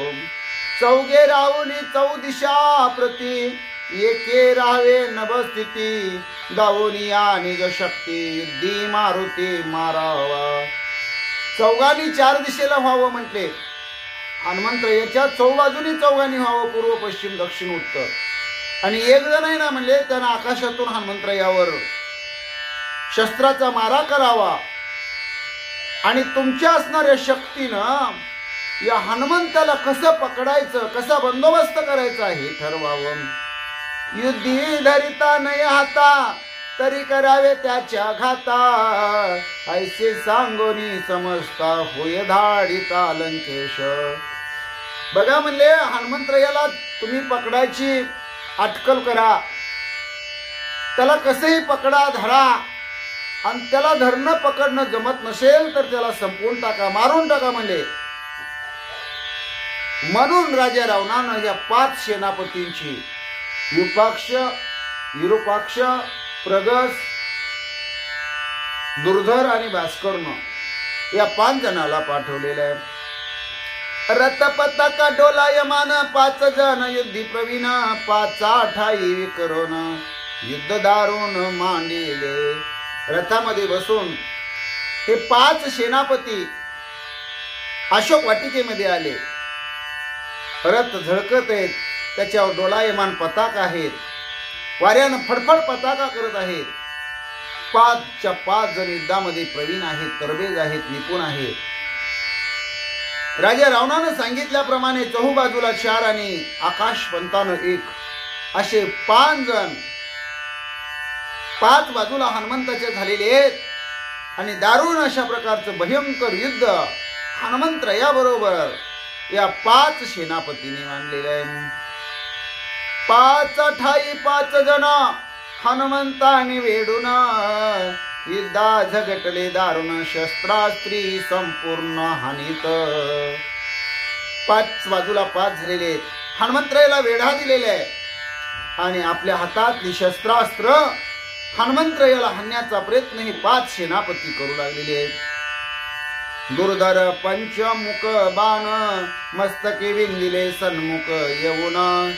चौघे राहुनी 4 दिशा प्रती, एके राहावे नभस्थिती, दावोनी निज शक्ती, युद्धी मारुती मारावा. चौघांनी 4 दिशेला व्हावं म्हटले. हनुमंतरायाच्या चौबाजूनी चौघांनी व्हावं, पूर्व पश्चिम दक्षिण उत्तर. आणि एक जण आहे ना म्हणले, त्यानं आकाशातून हनुमंतरायावर शस्त्राचा मारा करावा आणि तुमच्या असणाऱ्या शक्तीनं या हनुमंताला कसं पकडायचं, कसा बंदोबस्त करायचा हे ठरवावं. युद्धी धरिता नाही हाता, तरी करावे त्याच्या घाता, ऐसे सांगोनी समजता होय धाडिता लंकेश. बघा म्हणले, हनुमंतरायाला तुम्ही पकडायची अटकल करा, त्याला कसंही पकडा धरा, आणि त्याला धरणं पकडणं जमत नसेल तर त्याला संपवून टाका, मारून टाका म्हणले. म्हणून राजा रावणानं या 5 सेनापतींची युपाक्ष, विरूपाक्ष, प्रगस, दुर्धर आणि भास्करनं या 5 जणाला पाठवलेलं आहे. रथ पताक डोलायमान 5 जण युद्धी प्रवीण, 5 ठाई विकरून युद्ध दारुण मांडिले. रथामध्ये बसून हे 5 सेनापती अशोक वाटिकेमध्ये आले. रथ झळकत आहेत, त्याच्यावर डोलायमान पताका आहेत, वाऱ्यानं फडफड पताका करत आहेत. 5च्या 5 जण युद्धामध्ये प्रवीण आहेत, तरबेज आहेत, निपुण आहेत. राजा रावणानं सांगितल्याप्रमाणे चहूबाजूला 4 आणि आकाशपंतानं 1 असे 5 जण 5 बाजूला हनुमंताचे झालेले आहेत. आणि दारुण अशा प्रकारचं भयंकर युद्ध हनुमंतरायाबरोबर या 5 सेनापतींनी मांडलेलं आहे. 5 ठाई 5 जण हनुमंताने वेडून, युद्धा झगटले दारुण शस्त्रास्त्री संपूर्ण हानीत. 5 बाजूला 5 झालेले आहेत. हनुमंतरायाला वेढा दिलेला आहे आणि आपल्या हातातली शस्त्रास्त्र हनुमंतरायाला हाणण्याचा प्रयत्न हे 5 सेनापती करू लागलेले आहेत. दुर्धर पंचमुख बाण मस्तके विंदिले सन्मुख येऊन,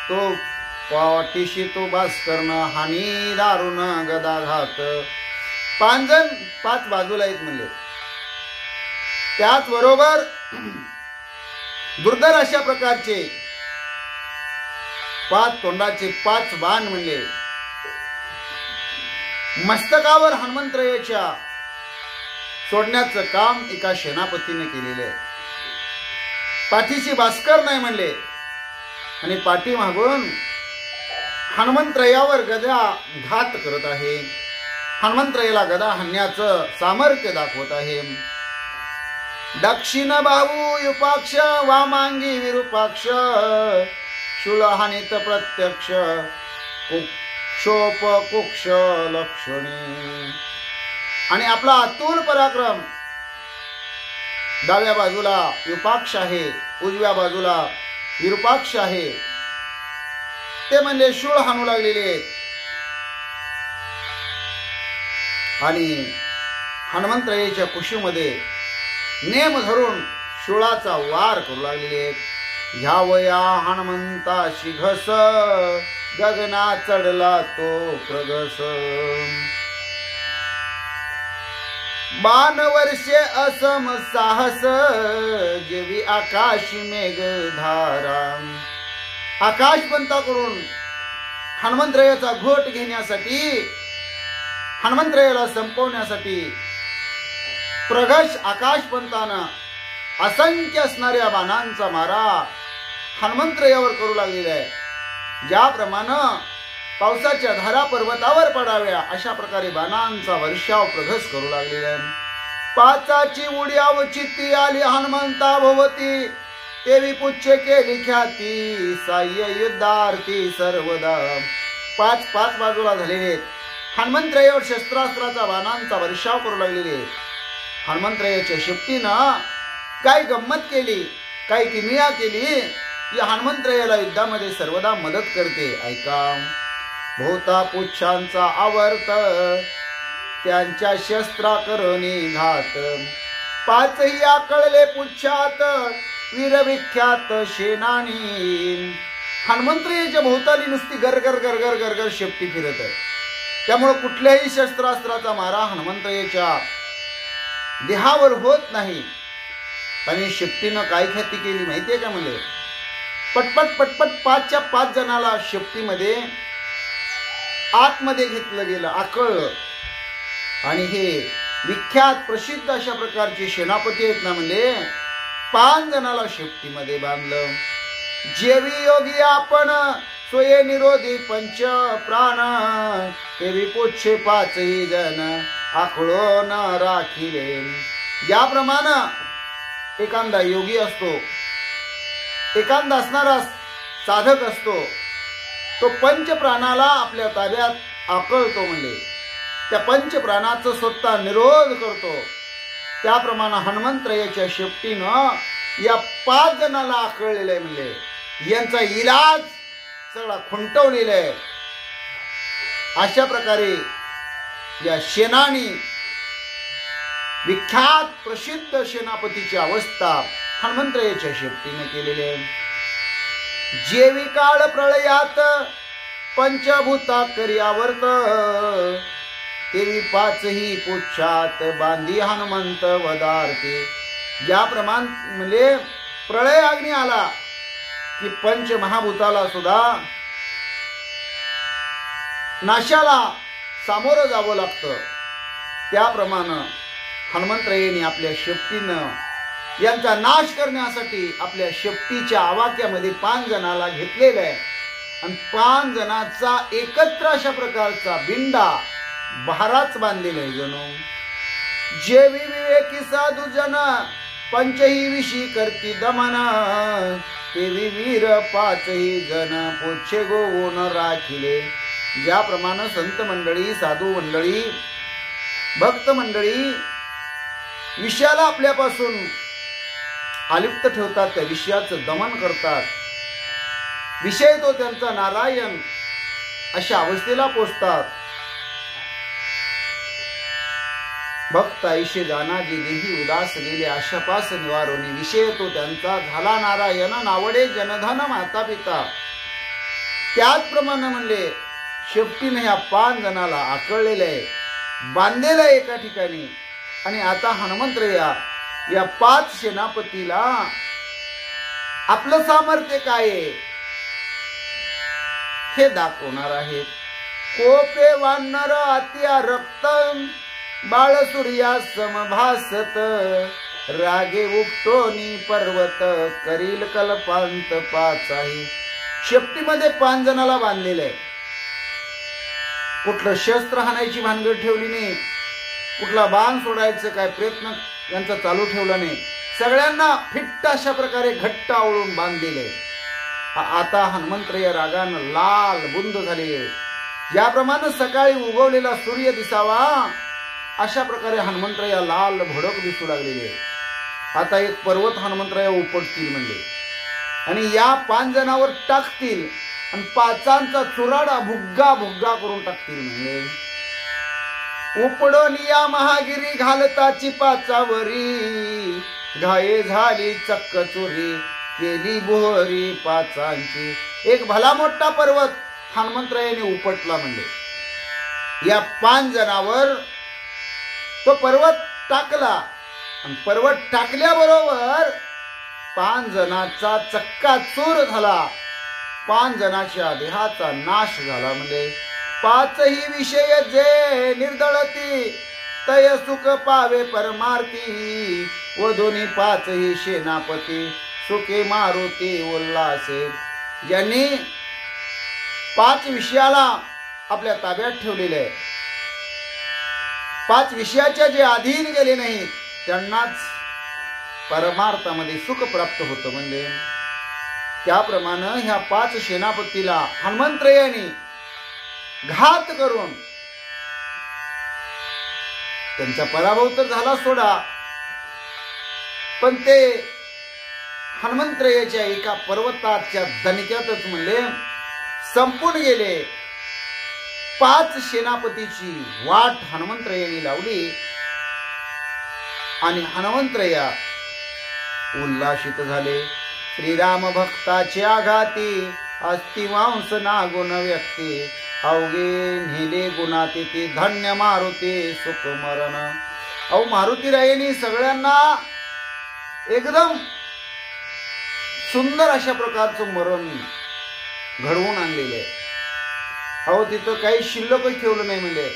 तो पाठीशी तो भास्करन हानी दारुण गदाघात. 5 जण 5 बाजूला आहेत म्हणले. त्याच बरोबर दुर्धर अशा प्रकारचे 5 तोंडाचे 5 बाण म्हणले. मस्तकावर हनुमंतरायाच्या सोडण्याचं काम एका सेनापतीने केलेले आहे. पाठीशी भास्कर नाही म्हणले आणि पाठी मागून हनुमंतरायावर गदा घात करत आहे. हनुमंतरायाला गदा हाणण्याचं सामर्थ्य दाखवत आहे. दक्षिण बाहू युपाक्ष वामांगी विरूपाक्ष, शूलहानित प्रत्यक्ष कुक्षोप कुक्ष लक्षणी. आणि आपला अतुल पराक्रम डाव्या बाजूला युपाक्ष आहे, उजव्या बाजूला विरूपाक्ष आहे. ते म्हणजे शूळ हाणू लागलेले आहेत आणि हनुमंतरायाच्या कुशीमध्ये नेम धरून शूळाचा वार करू लागलेले आहेत. ह्यावया हनुमंताशी घस, गगना चढला तो प्रगस. बाण वर्षे असम साहस, जेवी आकाशी मेघ धारा. आकाशपंताकडून हनुमंतरायाचा घोट घेण्यासाठी, हनुमंतरायाला संपवण्यासाठी प्रगश आकाशपंतानं असंख्य असणाऱ्या बाणांचा मारा हनुमंतरायावर करू लागलेला आहे. ज्याप्रमाणे पावसाच्या धारा पर्वतावर पडाव्या अशा प्रकारे बाणांचा वर्षाव प्रगस करू लागलेला आहे. 5ची उड्याव चित्ती आली हनुमंता भोवती, तेवी पुच्छ केली ख्याती साह्य युद्धार्थी सर्वदा. 5 बाजूला झालेले आहेत. हनुमंतरायावर शस्त्रास्त्राचा बाणांचा वर्षाव करू लागलेले. हनुमंतरायाच्या शक्तीनं काय गंमत केली, काय किमया केली, या हनुमंतरायाला युद्धामध्ये सर्वदा मदत करते. ऐका. भोवता पुच्छांचा आवर्त, त्यांच्या शस्त्रा करोनी घात. 5ही आकळले पुच्छात, वीरविख्यात सेनानी. हनुमंतरायाच्या भोवताली नुसती गरगर गरगर गरगर शेपटी फिरत आहे. त्यामुळे कुठल्याही शस्त्रास्त्राचा मारा हनुमंतरायाच्या देहावर होत नाही. आणि शेपटीनं काय ख्याती केली माहितीये का म्हणले? पटपट पटपट 5च्या 5 जणाला शेपटीमध्ये आतमध्ये घेतलं गेलं, आकळलं. आणि हे विख्यात प्रसिद्ध अशा प्रकारचे सेनापती आहेत ना म्हणले, 5 जणाला शेपटीमध्ये बांधलं. जेवी योगी आपण सोये निरोधी पंच प्राण, तेवी पुच्छे 5ही जण आखळो न राखिले. ज्याप्रमाणे एखादा योगी असतो, एखादा असणारा साधक असतो, तो पंच प्राणाला आपल्या ताब्यात आकळतो म्हणले, त्या पंचप्राणाचं स्वतः निरोध करतो. त्याप्रमाणे हनुमंतरायाच्या शेपटीनं या 5 जणाला आकळलेलं आहे म्हणले. यांचा इलाज सगळा खुंटवलेला आहे. अशा प्रकारे या शेनानी विख्यात प्रसिद्ध सेनापतीची अवस्था हनुमंतरायाच्या शेपटीने केलेली आहे. जेवी काळ प्रळयात पंचभूता करियावर्त, तेवी 5ही पुच्छात बांधी हनुमंत वदारते. ज्याप्रमाणे म्हणजे प्रळय अग्नी आला की पंच महाभूताला सुद्धा नाशाला सामोरं जावं लागतं. त्याप्रमाणे हनुमंतरायांनी आपल्या शेपटीनं यांचा नाश करण्यासाठी आपल्या शेपटीच्या आवाक्यामध्ये 5 जणाला घेतलेलं आहे आणि 5 जणांचा एकत्र अशा प्रकारचा बिंडा भाराच बांधलेला आहे. जणू जेवी विवेकी साधू जन पंचही विशी करती दमन, तेवी वीर 5ही जन पोच्छे गोवून राखिले. ज्याप्रमाणे संत मंडळी, साधू मंडळी, भक्त मंडळी विषयाला आपल्यापासून अलिप्त ठेवतात, त्या विषयाचं दमन करतात, विषय तो त्यांचा नारायण अशा अवस्थेला पोचतात. भक्त ऐशे जानाजी देही उदास गेले, आशापास निवारोनी. विषय तो त्यांचा झाला नारायण, नावडे जनधन माता पिता. त्याचप्रमाणे म्हणले शेपटीने ह्या 5 जणाला आकळलेलं आहे, बांधलेलं आहे एका ठिकाणी. आणि आता हनुमंतराया या 5 सेनापतीला आपलं सामर्थ्य काय आहे हे दाखवणार आहेत. कोपे वानर आत्या रक्त, बाळ सूर्या समभासत, रागे उपटोनी पर्वत, करील कल्पांत 5ही. शेपटीमध्ये 5 जणाला बांधलेलं आहे. कुठलं शस्त्र हाणायची भानगड ठेवली नाही, कुठला बाण सोडायचं काय प्रयत्न यांचा चालू ठेवला नाही. सगळ्यांना फिट्ट अशा प्रकारे घट्ट आवळून बांधलेले. आता हनुमंतराय रागानं लाल बुंद झालेले. ज्याप्रमाणे सकाळी उगवलेला सूर्य दिसावा अशा प्रकारे हनुमंतराया लाल भडक दिसू लागलेले. आता एक पर्वत हनुमंतराया उपटतील म्हणले आणि या 5 जणांवर टाकतील आणि 5ांचा चुराडा भुग्गा भुग्गा करून टाकतील म्हणले. उपडून या महागिरी घालताची 5वरी, घाये झाली चक्क चोरी, केली बोहरी 5ांची. एक भला मोठा पर्वत हनुमंतरायाने उपटला म्हणले. या 5 जणांवर तो पर्वत टाकला आणि पर्वत टाकल्याबरोबर 5 जणांचा चक्काचूर झाला. 5 जणांच्या देहाचा नाश झाला. म्हणजे 5ही विषय जे निर्दळती, तय सुख पावे परमार्थी, व दोन्ही 5ही सेनापती, सुखे मारुती उल्हासे. ज्यांनी 5 विषयाला आपल्या ताब्यात ठेवलेले आहे, 5 विषयाच्या जे अधीन गेले नाही त्यांनाच परमार्थामध्ये सुख प्राप्त होतं. म्हणजे त्याप्रमाणे ह्या 5 सेनापतीला हनुमंतरायाने घात करून त्यांचा पराभव तर झाला सोडा, पण ते हनुमंतरायाच्या एका पर्वताच्या दणक्यातच म्हणले संपून गेले. 5 सेनापतीची वाट हनुमंतरायाने लावली आणि हनुमंतराया उल्हासित झाले. श्रीराम भक्ताचे आघाती, अस्तिवांस नागुण व्यक्ती, अवघे नेले गुणाती, ते धन्य मारुती सुख मरण. अहो मारुतीरायांनी सगळ्यांना एकदम सुंदर अशा प्रकारचं मरण घडवून आणलेलं आहे. अहो तिथं काही शिल्लकच ठेवलं नाही. म्हणजे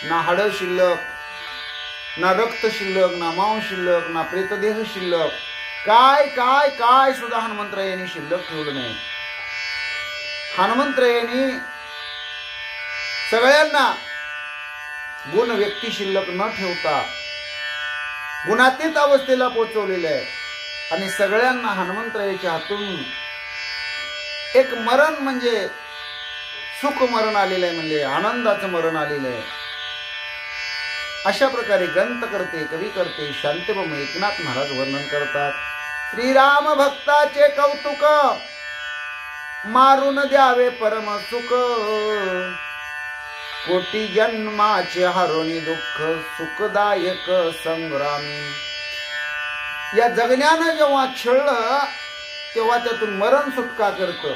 ना हाडं शिल्लक, ना रक्त शिल्लक, ना मांस शिल्लक, ना प्रेतदेह शिल्लक, काय काय काय सुद्धा हनुमंतरायांनी शिल्लक ठेवलं नाही. हनुमंतरायांनी सगळ्यांना गुण व्यक्ती शिल्लक न ठेवता गुणातीत अवस्थेला पोहोचवलेलं आहे. आणि सगळ्यांना हनुमंतरायाच्या हातून एक मरण म्हणजे सुख मरण आलेलं आहे, म्हणले आनंदाचं मरण आलेलं आहे. अशा प्रकारे ग्रंथ करते, कवी करते, शांतबम एकनाथ महाराज वर्णन करतात. श्रीराम भक्ताचे कौतुक, मारून द्यावे परम सुख, कोटी जन्माचे हरोनी दुःख, सुखदायक संग्रामी. या जगण्यानं जेव्हा छळलं तेव्हा त्यातून मरण सुटका करतं.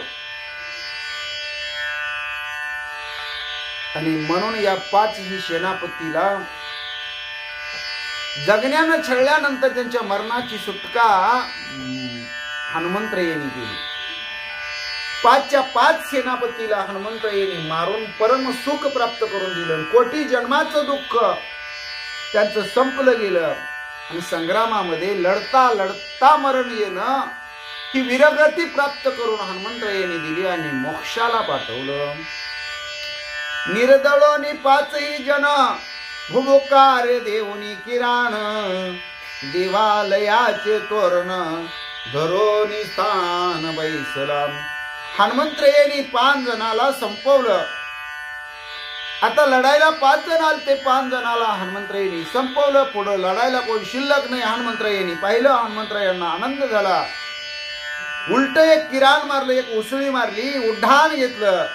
आणि म्हणून या 5ही सेनापतीला जगण्यानं छळल्यानंतर त्यांच्या मरणाची सुटका हनुमंतरायांनी केली. 5च्या 5 सेनापतीला हनुमंतरायांनी मारून परम सुख प्राप्त करून दिलं. कोटी जन्माचं दुःख त्यांचं संपलं गेलं. आणि संग्रामामध्ये लढता लढता मरण येणं ही वीरगती प्राप्त करून हनुमंतरायांनी दिली आणि मोक्षाला पाठवलं. निर्दळोनी 5ही जन, भुभुकार देऊनी किराण, देवालयाचे तोरण, धरोनी स्थान बैसला. हनुमंतरायांनी 5 जणाला संपवलं. आता लढायला 5 जण आले, ते 5 जणाला हनुमंतरायांनी संपवलं. पुढं लढायला कोण शिल्लक नाही. हनुमंतरायांनी पाहिलं, हनुमंतरायांना आनंद झाला. उलट एक किराण मारलं, एक उसळी मारली, उड्डाण घेतलं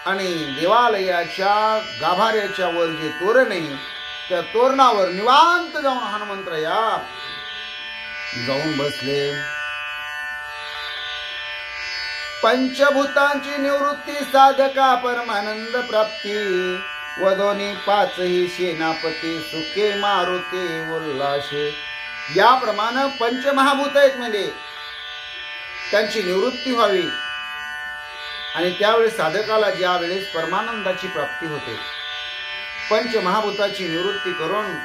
आणि देवालयाच्या गाभाऱ्याच्या वर जे तोरण आहे त्या तोरणावर निवांत जाऊन हनुमंतराया जाऊन बसले. पंचभूतांची निवृत्ती साधका परमानंद प्राप्ती, वदोनी 5ही सेनापती, सुखे मारुती उल्लासे. याप्रमाणे पंचमहाभूत आहेत म्हणजे त्यांची निवृत्ती व्हावी. आणि त्यावेळेस साधकाला ज्या वेळेस परमानंदाची प्राप्ती होते, पंचमहाभूताची निवृत्ती करून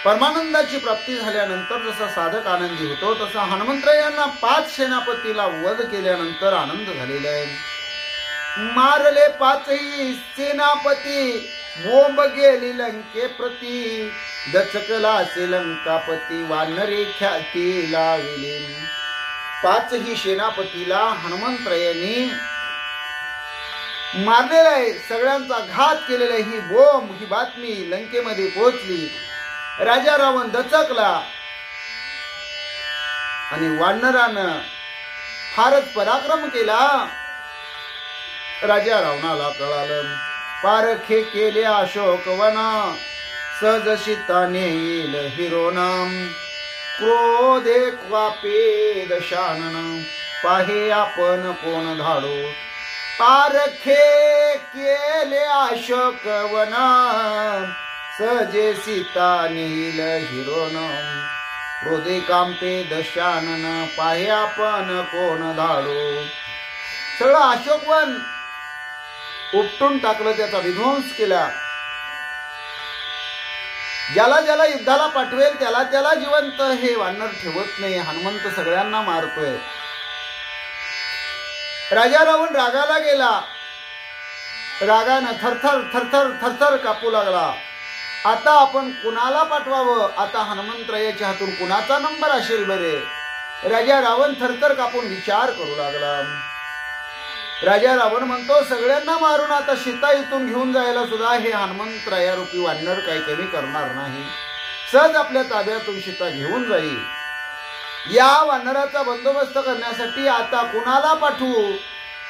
परमानंदाची प्राप्ती झाल्यानंतर जसा साधक आनंदी होतो तसा हनुमंतरायांना 5 सेनापतीला वध केल्यानंतर आनंद झालेला आहे. मारले 5ही सेनापती, बोंब गेली लंके प्रती, दचकला लंकापती, वानरे ख्याती लाविली. 5ही सेनापतीला हनुमंतरायांनी मारलेला आहे, सगळ्यांचा घात केलेला आहे. ही बोंब, ही बातमी लंकेमध्ये पोहोचली. राजा रावण दचकला आणि वानरानं फारच पराक्रम केला. राजा रावणाला कळालं. पारखे केले अशोकवन, सहज सीता नेईल हिरोनाम, क्रोधे क्वापे दशानन, पाहे आपण कोण धाडो. पारखे केले अशोकवन, सहजे सीता नेईल हिरोनम, क्रोधे कांपे दशानन, पाहे आपण कोण धाडो. सगळं अशोकवन उपटून टाकलं, त्याचा विध्वंस केला. ज्याला ज्याला युद्धाला पाठवेल त्याला त्याला जिवंत हे वानर ठेवत नाही. हनुमंत सगळ्यांना मारतोय. राजा रावण रागाला गेला. रागानं थरथर थरथर थरथर कापू लागला. आता आपण कुणाला पाठवावं? आता हनुमंतरायाच्या हातून कुणाचा नंबर असेल बरे? राजा रावण थरथर कापून विचार करू लागला. राजा रावण म्हणतो, सगळ्यांना मारून आता सीता इथून घेऊन जायला सुद्धा हे हनुमंतराया रूपी वानर काही कमी करणार नाही. सहज आपल्या ताब्यातून सीता घेऊन जाईल. या वानराचा बंदोबस्त करण्यासाठी आता कुणाला पाठवू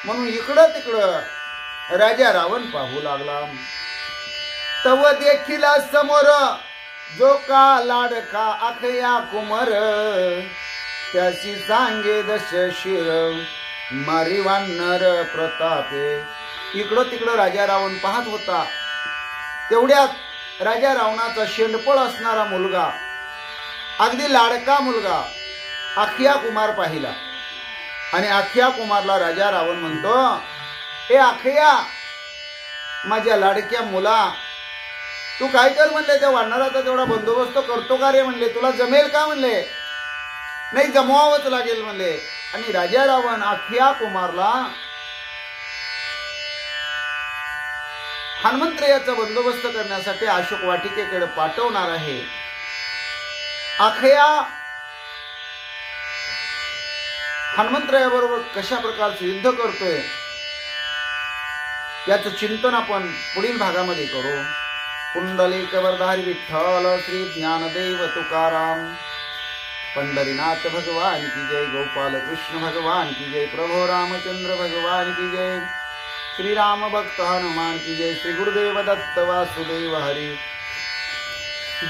म्हणून इकडं तिकडं राजा रावण पाहू लागला. तव देखील समोर जो का लाडका अखया कुमर, त्याशी सांगे दश शिर, मारी वानर प्रतापे. इकडं तिकडं राजा रावण पाहत होता. तेवढ्यात राजा रावणाचा शेंडपळ असणारा मुलगा, अगदी लाडका मुलगा अखया कुमार पाहिला. आणि अखया कुमारला राजा रावण म्हणतो, ए अखया, माझ्या लाडक्या मुला, तू काय कर म्हणले, त्या वानराचा तेवढा बंदोबस्त करतो का रे म्हणले. तुला जमेल का म्हणले. नाही, जमवावंच लागेल म्हणले. आणि राजा रावण अखया कुमारला हनुमंतरायाचा बंदोबस्त करण्यासाठी अशोक वाटिकेकडे पाठवणार आहे. अखया हनुमंतरायाबरोबर कशा प्रकारचे युद्ध करतोय याचं चिंतन आपण पुढील भागामध्ये करू. पुंडलिक वरधारी विठ्ठल श्री ज्ञानदेव तुकाराम. पंढरीनाथ भगवान की जय. गोपाल कृष्ण भगवान की जय. प्रभु रामचंद्र भगवान की जय. श्री राम भक्त हनुमान की जय. श्री गुरुदेव दत्त वासुदेव हरी.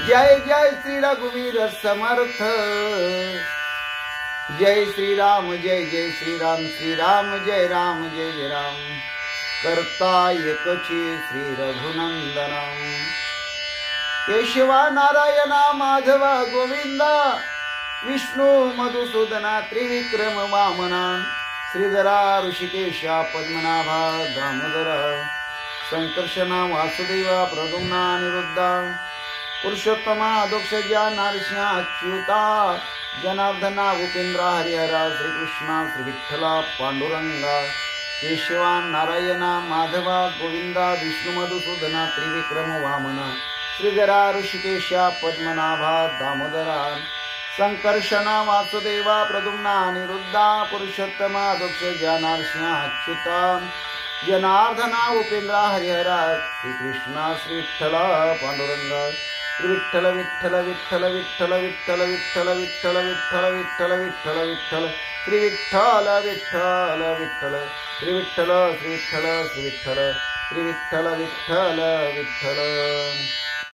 जय जय श्री रघुवीर समर्थ. जय श्री राम जय जय श्री राम. श्री राम जय राम जय जय राम. करता एकची श्री रघुनंदना. केशवा नारायणा माधवा गोविंदा. विष्णू मधुसूदना त्रिविक्रम वामना. श्रीधरा ऋषिकेशा पद्मनाभा दामोदरा. संकर्षणा वासुदेवा प्रद्युम्ना अनिरुद्धा. पुरुषोत्तमा दोक्षजा नरसिंहा अच्युता. जनार्दना उपेंद्रा हरिहरा. श्रीकृष्णा श्री विठ्ठला पांडुरंगा. केशवा नारायणा माधवा गोविंदा. विष्णु मधुसूदना त्रिविक्रम वामना. श्रीधरा ऋषिकेशा पद्मनाभा दामोदरा. संकर्षणा वासुदेवा प्रद्युम्ना अनिरुद्धा. पुरुषोत्तमा दोक्षजा नरसिंहा अच्युता. जनार्दना उपेंद्रा हरिहरा. श्रीकृष्णा श्री विठ्ठला पांडुरंगा. श्री विठ्ठल विठ्ठल विठ्ठल विठ्ठल विठ्ठल विठ्ठल विठ्ठल विठ्ठल विठ्ठल विठ्ठल विठ्ठल. श्री विठ्ठल विठ्ठल विठ्ठल. श्री विठ्ठल श्री विठ्ठल श्री विठ्ठल. श्री विठ्ठल विठ्ठल विठ्ठल.